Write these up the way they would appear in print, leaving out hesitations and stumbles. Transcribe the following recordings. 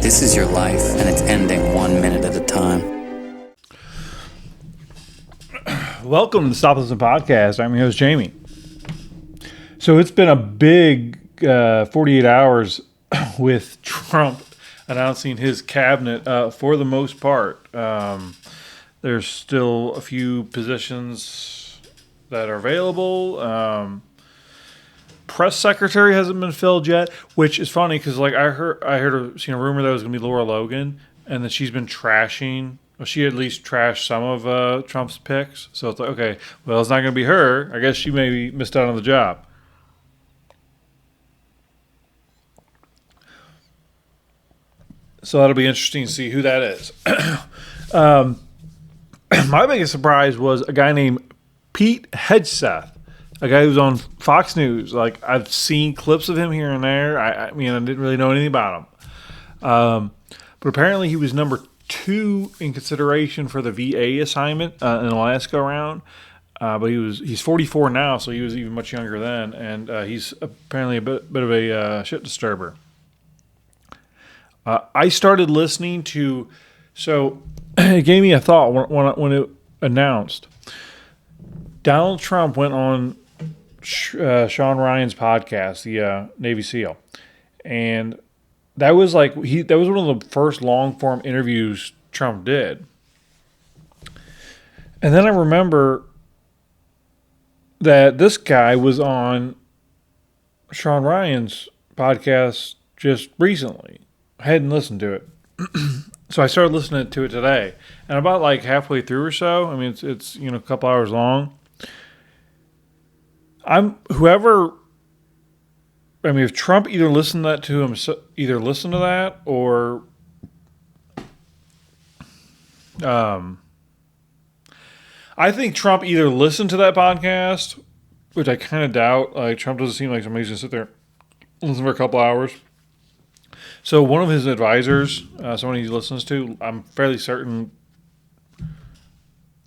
This is your life, and it's ending 1 minute at a time. Welcome to Stop Listen Podcast. I'm your host, Jamie. So it's been a big 48 hours with Trump announcing his cabinet for the most part. There's still a few positions that are available. Press secretary hasn't been filled yet, which is funny because seen a rumor that it was going to be Laura Logan, and that she's been trashing. Well, she at least trashed some of Trump's picks. So it's like, okay, well, it's not going to be her. I guess she maybe missed out on the job. So that'll be interesting to see who that is. My biggest surprise was a guy named Pete Hegseth, a guy who's on Fox News. Like, I've seen clips of him here and there. I mean, I didn't really know anything about him. But apparently he was number 2 in consideration for the VA assignment in the last go-round. But he's 44 now, so he was even much younger then. And he's apparently a bit of a shit disturber. I started listening to... So it gave me a thought when it announced. Donald Trump went on Sean Ryan's podcast, the Navy SEAL, and that was one of the first long form interviews Trump did. And then I remember that this guy was on Sean Ryan's podcast just recently. I hadn't listened to it, so I started listening to it today, and about like halfway through or so. I mean, it's a couple hours long. If Trump either listened to that or I think Trump either listened to that podcast, which I kind of doubt. Like, Trump doesn't seem like somebody's gonna sit there and listen for a couple hours. So one of his advisors, someone he listens to, I'm fairly certain,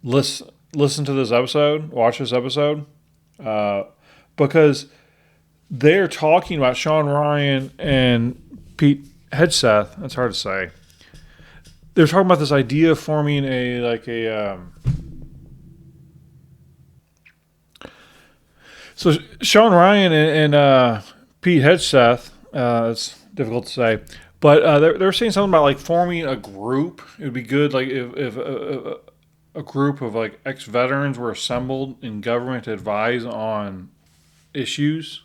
listen to this episode, watch this episode. Because they're talking about Sean Ryan and Pete Hegseth. That's hard to say. They're talking about this idea of forming So Sean Ryan and Pete Hegseth. It's difficult to say, but they're saying something about like forming a group. It would be good, like if a group of like ex-veterans were assembled in government to advise on issues,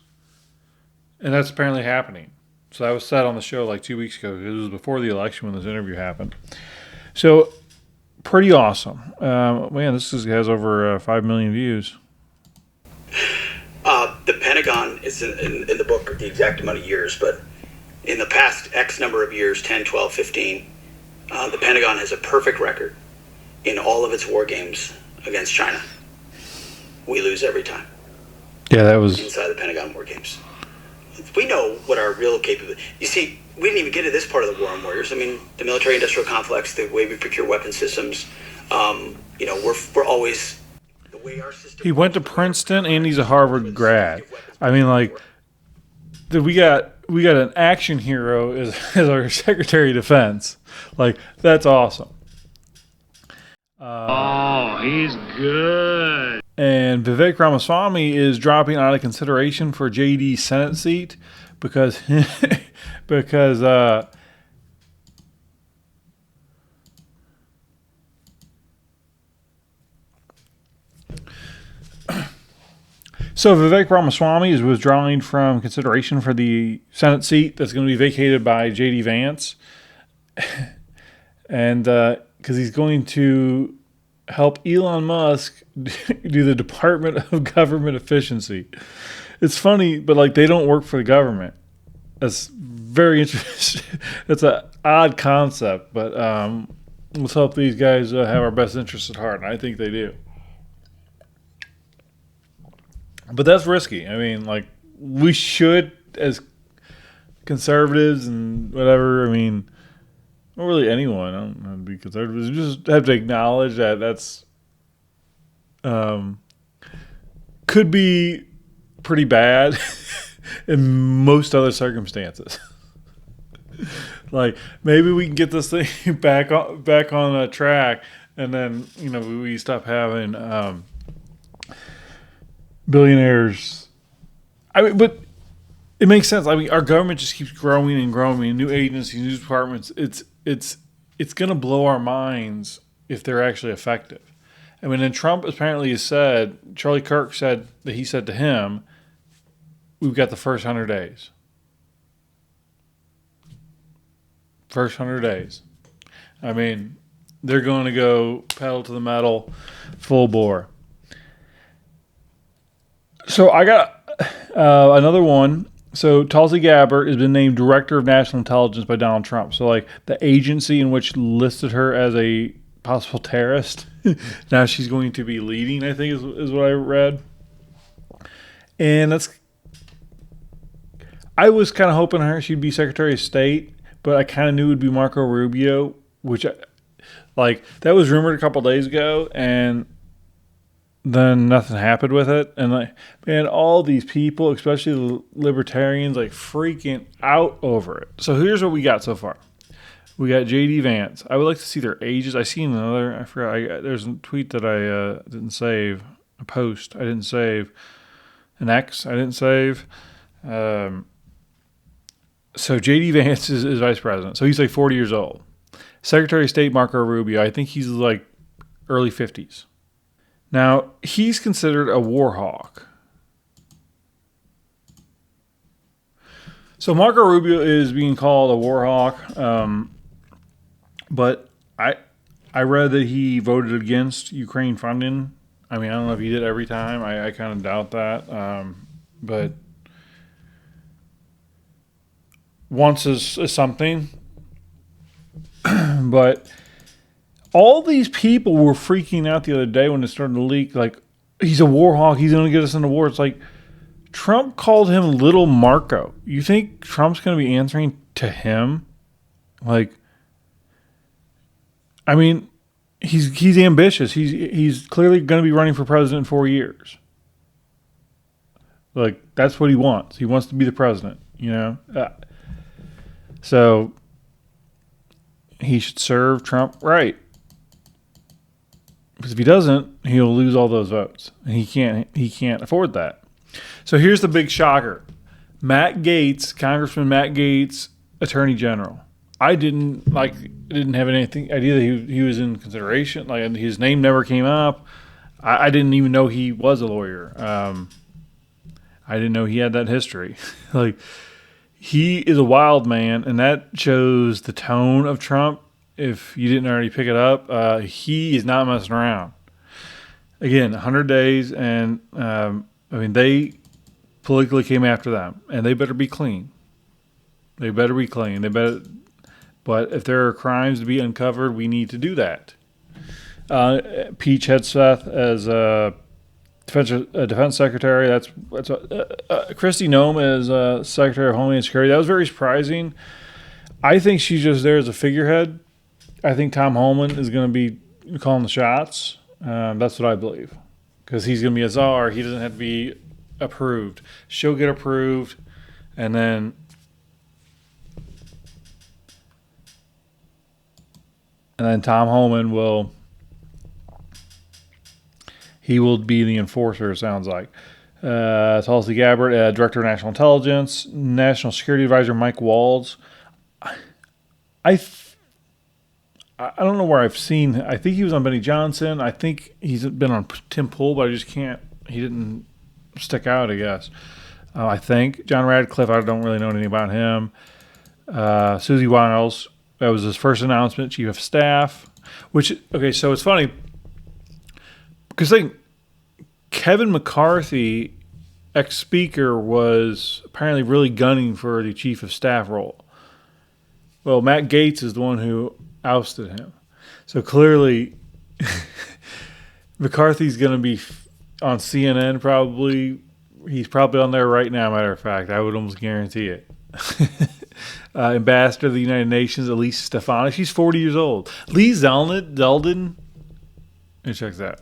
and that's apparently happening. So that was said on the show like 2 weeks ago. It was before the election when this interview happened. So pretty awesome. Man, this has over 5 million views. The Pentagon is in the book the exact amount of years, but in the past X number of years, 10, 12, 15, the Pentagon has a perfect record in all of its war games against China. We lose every time. Yeah, that was... Inside the Pentagon war games. We know what our real capability... You see, we didn't even get to this part of the war on warriors. I mean, the military-industrial complex, the way we procure weapon systems, we're always... The way our system... He went to Princeton, and he's a Harvard grad. I mean, like, we got an action hero as our Secretary of Defense. Like, that's awesome. He's good. And Vivek Ramaswamy is dropping out of consideration for JD's Senate seat because so Vivek Ramaswamy is withdrawing from consideration for the Senate seat that's going to be vacated by JD Vance, and because he's going to help Elon Musk do the Department of Government Efficiency. It's funny, but like, they don't work for the government. That's very interesting. It's an odd concept, but let's hope these guys have our best interests at heart, and I think they do. But that's risky. I mean, like, we should, as conservatives and whatever, I mean, or really anyone, I don't know, be conservatives, just have to acknowledge that that's could be pretty bad in most other circumstances. Like, maybe we can get this thing back on a track, and then, we stop having billionaires. I mean, but it makes sense. I mean, our government just keeps growing and growing. New agencies, new departments. It's going to blow our minds if they're actually effective. I mean, and Trump apparently has said, Charlie Kirk said that he said to him, we've got the first 100 days. First 100 days. I mean, they're going to go pedal to the metal, full bore. So I got another one. So Tulsi Gabbard has been named Director of National Intelligence by Donald Trump. So like the agency in which listed her as a possible terrorist, now she's going to be leading, I think is what I read. And I was kind of hoping she'd be Secretary of State, but I kind of knew it would be Marco Rubio, which that was rumored a couple days ago, and then nothing happened with it. And man, all these people, especially the libertarians, freaking out over it. So here's what we got so far. We got J.D. Vance. I would like to see their ages. I seen another. I forgot. There's a tweet that I didn't save. A post I didn't save. An X I didn't save. So J.D. Vance is vice president. So he's 40 years old. Secretary of State Marco Rubio, I think he's early 50s. Now, he's considered a war hawk. So Marco Rubio is being called a war hawk, but I read that he voted against Ukraine funding. I mean, I don't know if he did every time. I kind of doubt that. But once is something. But all these people were freaking out the other day when it started to leak. He's a war hawk. He's going to get us into war. It's Trump called him Little Marco. You think Trump's going to be answering to him? I mean, he's ambitious. He's clearly going to be running for president in 4 years. That's what he wants. He wants to be the president, So he should serve Trump right. Because if he doesn't, he'll lose all those votes. And he can't afford that. So here's the big shocker. Congressman Matt Gaetz, Attorney General. I didn't have anything idea that he was in consideration. His name never came up. I didn't even know he was a lawyer. I didn't know he had that history. He is a wild man, and that shows the tone of Trump. If you didn't already pick it up, he is not messing around. Again, 100 days, and they politically came after them, and they better be clean. But if there are crimes to be uncovered, we need to do that. Peach Hegseth as defense secretary. That's Kristi Noem as Secretary of Homeland Security. That was very surprising. I think she's just there as a figurehead. I think Tom Homan is going to be calling the shots. That's what I believe, because he's going to be a czar. He doesn't have to be approved. She'll get approved, and then Tom Homan will be the enforcer, it sounds like. Tulsi Gabbard, Director of National Intelligence, National Security Advisor Mike Waltz. I don't know where I've seen. I think he was on Benny Johnson. I think he's been on Tim Pool, but I just can't. He didn't stick out, I guess. I think John Radcliffe. I don't really know anything about him. Susie Wiles. That was his first announcement. Chief of Staff. So it's funny because Kevin McCarthy, ex-speaker, was apparently really gunning for the Chief of Staff role. Well, Matt Gaetz is the one who ousted him. So clearly, McCarthy's going to be on CNN probably. He's probably on there right now, matter of fact. I would almost guarantee it. Ambassador of the United Nations, Elise Stefanik. She's 40 years old. Lee Zeldin. Let me check that.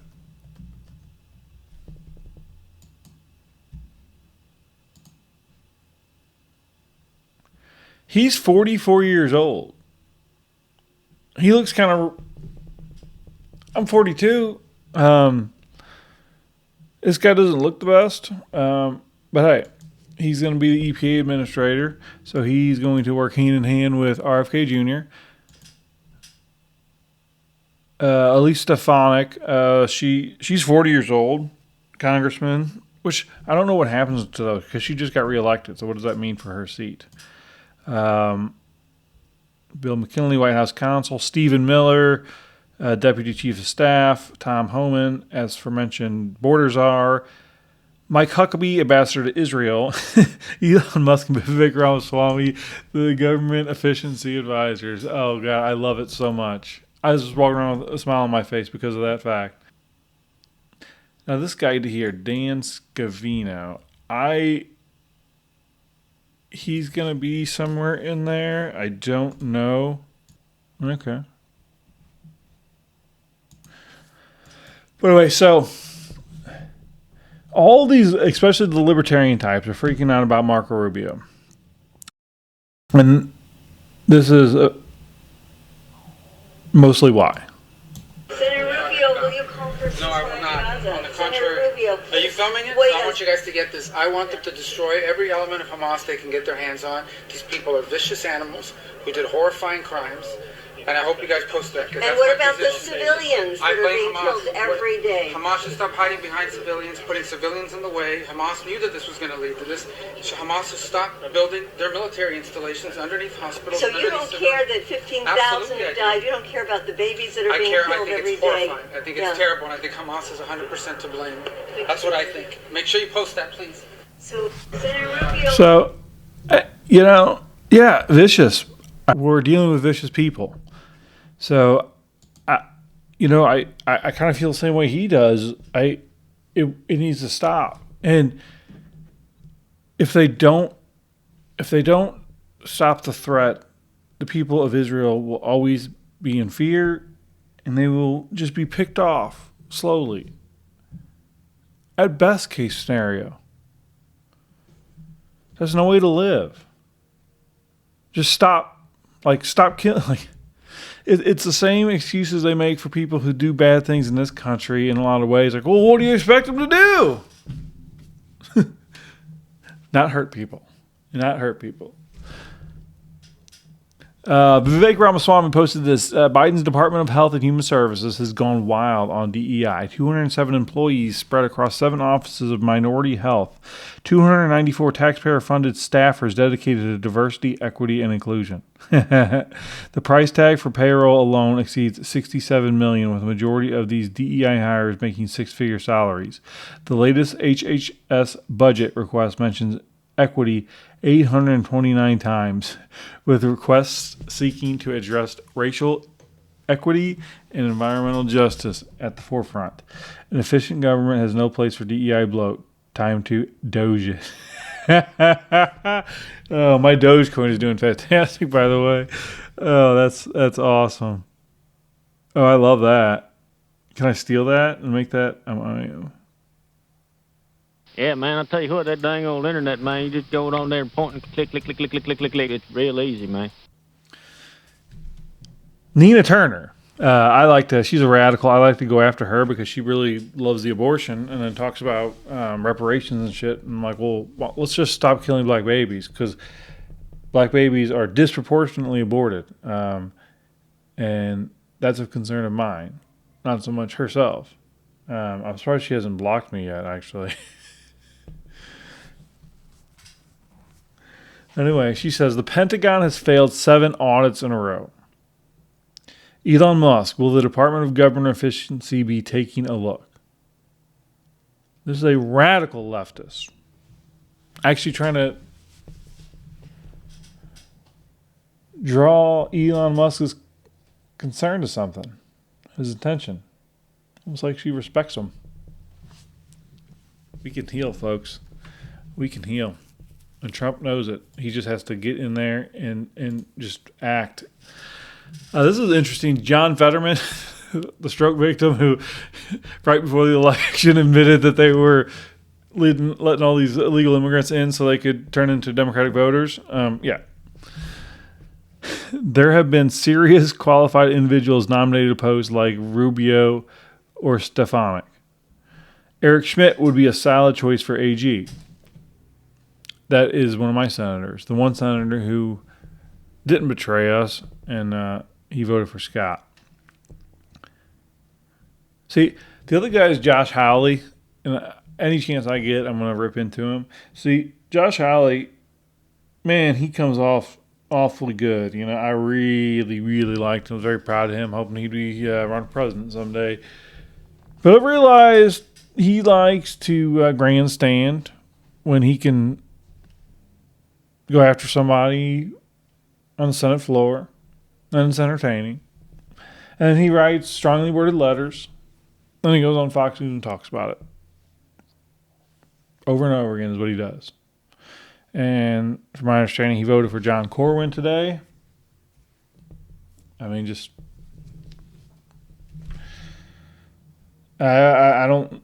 He's 44 years old. He looks kind of... I'm 42. This guy doesn't look the best. But hey, he's going to be the EPA administrator. So he's going to work hand in hand with RFK Jr. Elise Stefanik, she's 40 years old, congressman, which I don't know what happens to those because she just got reelected. So what does that mean for her seat? Bill McKinley, White House counsel, Stephen Miller, Deputy Chief of Staff, Tom Homan, as aforementioned, border czar, Mike Huckabee, ambassador to Israel, Elon Musk and Vivek Ramaswamy, the government efficiency advisors. Oh, God, I love it so much. I was just walking around with a smile on my face because of that fact. Now, this guy here, Dan Scavino, he's going to be somewhere in there. I don't know. Okay. But anyway, so all these, especially the libertarian types, are freaking out about Marco Rubio. And this is mostly why. Senator Rubio, will you call for No, I will not. On the contrary. Senator Rubio. Are you filming it? I want you guys to get this. I want them to destroy every element of Hamas they can get their hands on. These people are vicious animals who did horrifying crimes. And I hope you guys post that. And what about the civilians that are being killed every day? Hamas should stop hiding behind civilians, putting civilians in the way. Hamas knew that this was going to lead to this. Hamas should stop building their military installations underneath hospitals. So you don't care that 15,000 have died? You don't care about the babies that are being killed every day? I think it's terrible, and I think Hamas is 100% to blame. That's what I think. Make sure you post that, please. So, Senator Rubio... So, vicious. We're dealing with vicious people. So, I kind of feel the same way he does. It needs to stop. And if they don't stop the threat, the people of Israel will always be in fear, and they will just be picked off slowly. At best case scenario, there's no way to live. Just stop killing. It's the same excuses they make for people who do bad things in this country in a lot of ways. Like, well, what do you expect them to do? Not hurt people. Not hurt people. Vivek Ramaswamy posted this. Biden's Department of Health and Human Services has gone wild on DEI. 207 employees spread across 7 offices of minority health. 294 taxpayer-funded staffers dedicated to diversity, equity, and inclusion. The price tag for payroll alone exceeds $67 million, with the majority of these DEI hires making 6-figure salaries. The latest HHS budget request mentions equity 829 times, with requests seeking to address racial equity and environmental justice at the forefront. An efficient government has no place for DEI bloat. Time to DOGE. Oh, my Dogecoin is doing fantastic, by the way. Oh, that's awesome. Oh, I love that. Can I steal that and make that? Yeah, man, I'll tell you what, that dang old internet, man, you just go on there and point and click. It's real easy, man. Nina Turner. I like to, she's a radical. I like to go after her because she really loves the abortion and then talks about reparations and shit. And I'm like, well, let's just stop killing black babies because black babies are disproportionately aborted. And that's a concern of mine, not so much herself. I'm surprised she hasn't blocked me yet, actually. Anyway, she says, the Pentagon has failed 7 audits in a row. Elon Musk, will the Department of Government Efficiency be taking a look? This is a radical leftist. Actually trying to draw Elon Musk's concern to something. His attention. Almost like she respects him. We can heal, folks. We can heal. And Trump knows it. He just has to get in there and just act. This is interesting. John Fetterman, the stroke victim who right before the election admitted that they were letting all these illegal immigrants in so they could turn into Democratic voters. Yeah. there have been serious qualified individuals nominated to posts like Rubio or Stefanik. Eric Schmidt would be a solid choice for AG. That is one of my senators. The one senator who didn't betray us, and he voted for Scott. See, the other guy is Josh Hawley, and any chance I get, I'm going to rip into him. See, Josh Hawley, man, he comes off awfully good. You know, I really, really liked him. I was very proud of him, hoping he'd be run for president someday. But I realized he likes to grandstand when he can go after somebody on the Senate floor, and it's entertaining. And he writes strongly worded letters. Then he goes on Fox News and talks about it. Over and over again is what he does. And from my understanding, he voted for John Corwin today. I mean, just... I don't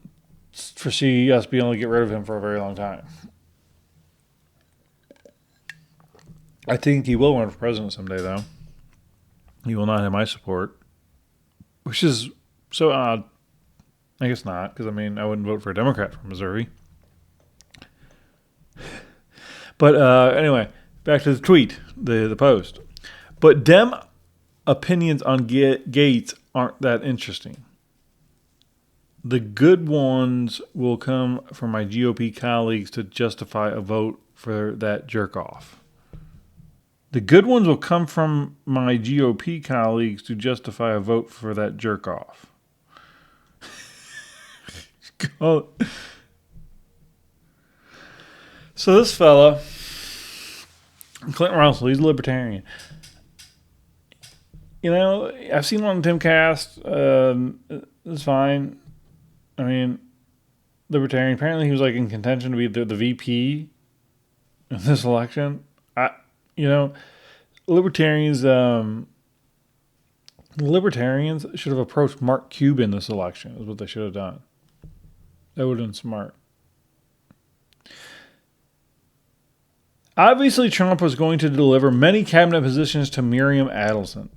foresee us being able to get rid of him for a very long time. I think he will run for president someday, though. He will not have my support. Which is so odd. I guess not, because, I mean, I wouldn't vote for a Democrat from Missouri. But anyway, back to the tweet, the post. But Dem opinions on Gates aren't that interesting. The good ones will come from my GOP colleagues to justify a vote for that jerk-off. The good ones will come from my GOP colleagues to justify a vote for that jerk-off. So this fella, Clinton Russell, he's a libertarian. You know, I've seen one on Timcast. It's fine. I mean, libertarian. Apparently, he was like in contention to be the VP in this election. Libertarians should have approached Mark Cuban this election. Is what they should have done. That would have been smart. Obviously, Trump was going to deliver many cabinet positions to Miriam Adelson.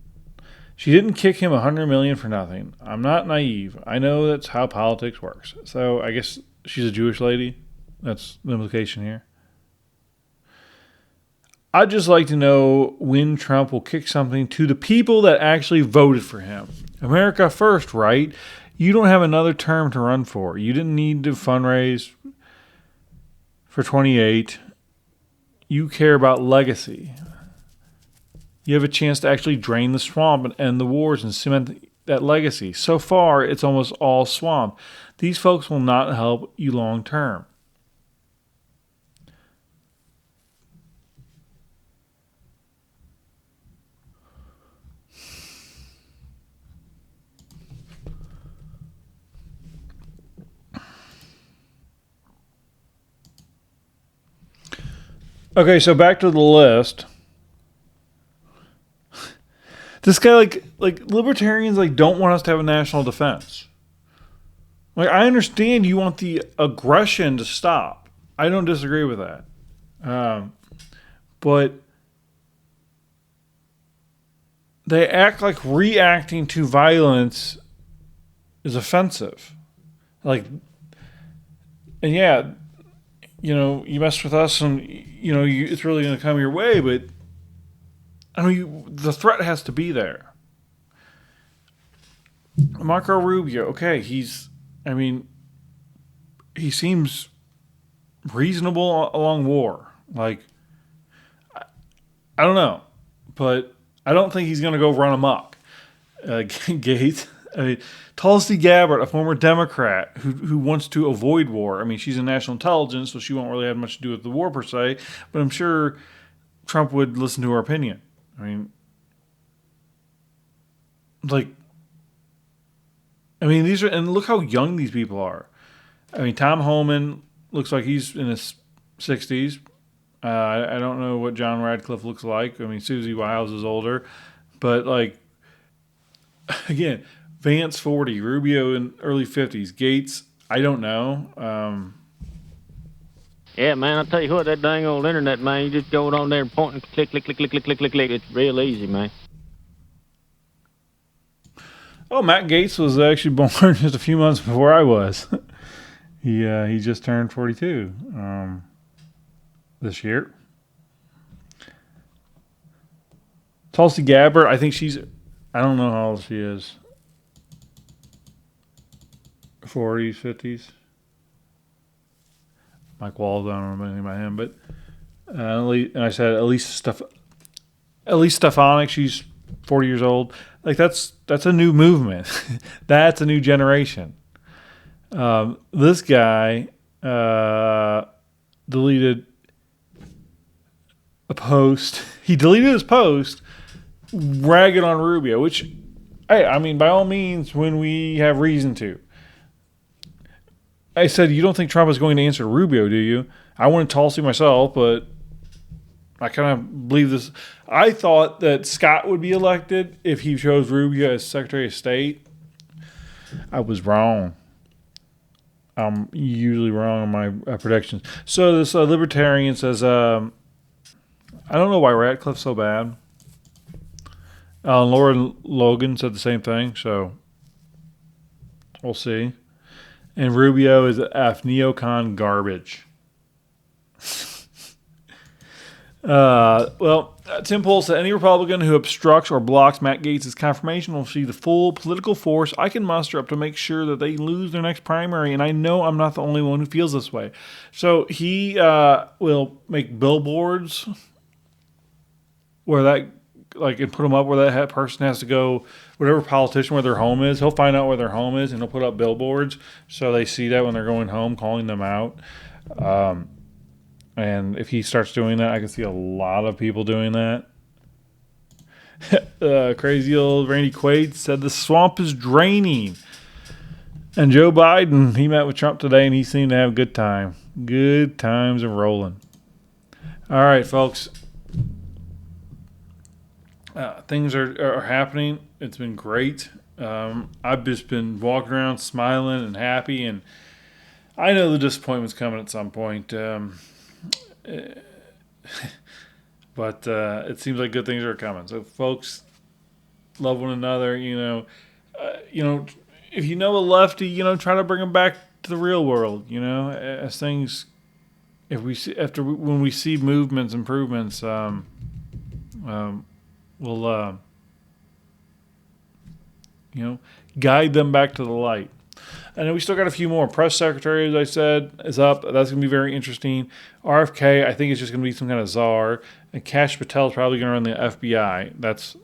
She didn't kick him $100 million for nothing. I'm not naive. I know that's how politics works. So I guess she's a Jewish lady. That's the implication here. I'd just like to know when Trump will kick something to the people that actually voted for him. America first, right? You don't have another term to run for. You didn't need to fundraise for 28. You care about legacy. You have a chance to actually drain the swamp and end the wars and cement that legacy. So far, it's almost all swamp. These folks will not help you long term. Okay, so back to the list. This guy, like libertarians, don't want us to have a national defense. Like, I understand you want the aggression to stop. I don't disagree with that. But they act like reacting to violence is offensive. And yeah, you mess with us and, it's really going to come your way, but I mean, the threat has to be there. Marco Rubio, okay, he seems reasonable along war. I don't know, but I don't think he's going to go run amok. Gates, Tulsi Gabbard, a former Democrat who wants to avoid war. I mean, she's in national intelligence, so she won't really have much to do with the war per se, but I'm sure Trump would listen to her opinion. I mean, these are, and look how young these people are. I mean, Tom Homan looks like he's in his 60s. I don't know what John Radcliffe looks like. I mean, Susie Wiles is older, but again, Vance 40, Rubio in early 50s, Gates, I don't know. Yeah, man, I tell you what, that dang old internet, man, you just go on there and point and click, click, click, click, click, click, click, click. It's real easy, man. Oh, Matt Gaetz was actually born just a few months before I was. He just turned 42 this year. Tulsi Gabbard, I think I don't know how old she is. 40s, 50s. Mike Walls, I don't know anything about him, but and I said Elise Stefanik, she's 40 years old. Like that's a new movement. That's a new generation. This guy deleted a post. He deleted his post ragging on Rubio, which, hey, I mean, by all means, when we have reason to. I said, you don't think Trump is going to answer Rubio, do you? I wanted Tulsi myself, but I kind of believe this. I thought that Scott would be elected if he chose Rubio as Secretary of State. I was wrong. I'm usually wrong on my predictions. So this libertarian says, I don't know why Ratcliffe's so bad. Laura Logan said the same thing, so we'll see. And Rubio is F. Neocon garbage. Tim Pool said, any Republican who obstructs or blocks Matt Gaetz' confirmation will see the full political force I can muster up to make sure that they lose their next primary, and I know I'm not the only one who feels this way. So he will make billboards where that, like, and put them up where that person has to go, whatever politician where their home is. He'll find out where their home is, and he'll put up billboards so they see that when they're going home, calling them out. And if he starts doing that, I can see a lot of people doing that. Crazy old Randy Quaid said the swamp is draining. And Joe Biden, he met with Trump today, and he seemed to have a good time. Good times and rolling. All right, folks. Things are happening. It's been great. I've just been walking around smiling and happy, and I know the disappointment's coming at some point. But it seems like good things are coming. So, folks, love one another. If you know a lefty, try to bring them back to the real world. As things, when we see movements, improvements, we'll guide them back to the light. And then we still got a few more. Press secretary, as I said, is up. That's going to be very interesting. RFK, I think, is just going to be some kind of czar. And Kash Patel is probably going to run the FBI. That's.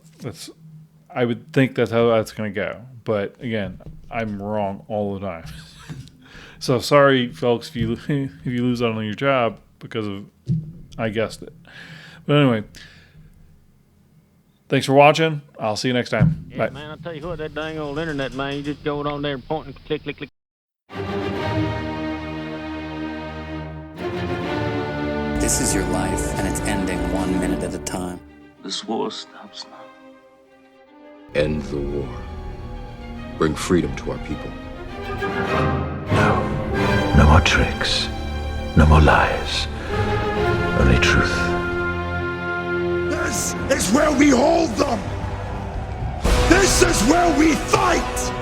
I would think that's how that's going to go. But again, I'm wrong all the time. So sorry, folks, if you lose out on your job because of I guessed it. But anyway. Thanks for watching. I'll see you next time. Yeah, Bye. man, I tell you what, that dang old internet, man, you just go on there and point and click, click, click. This is your life, and it's ending 1 minute at a time. This war stops now. End the war. Bring freedom to our people. No. No more tricks. No more lies. Only truth. This is where we hold them! This is where we fight!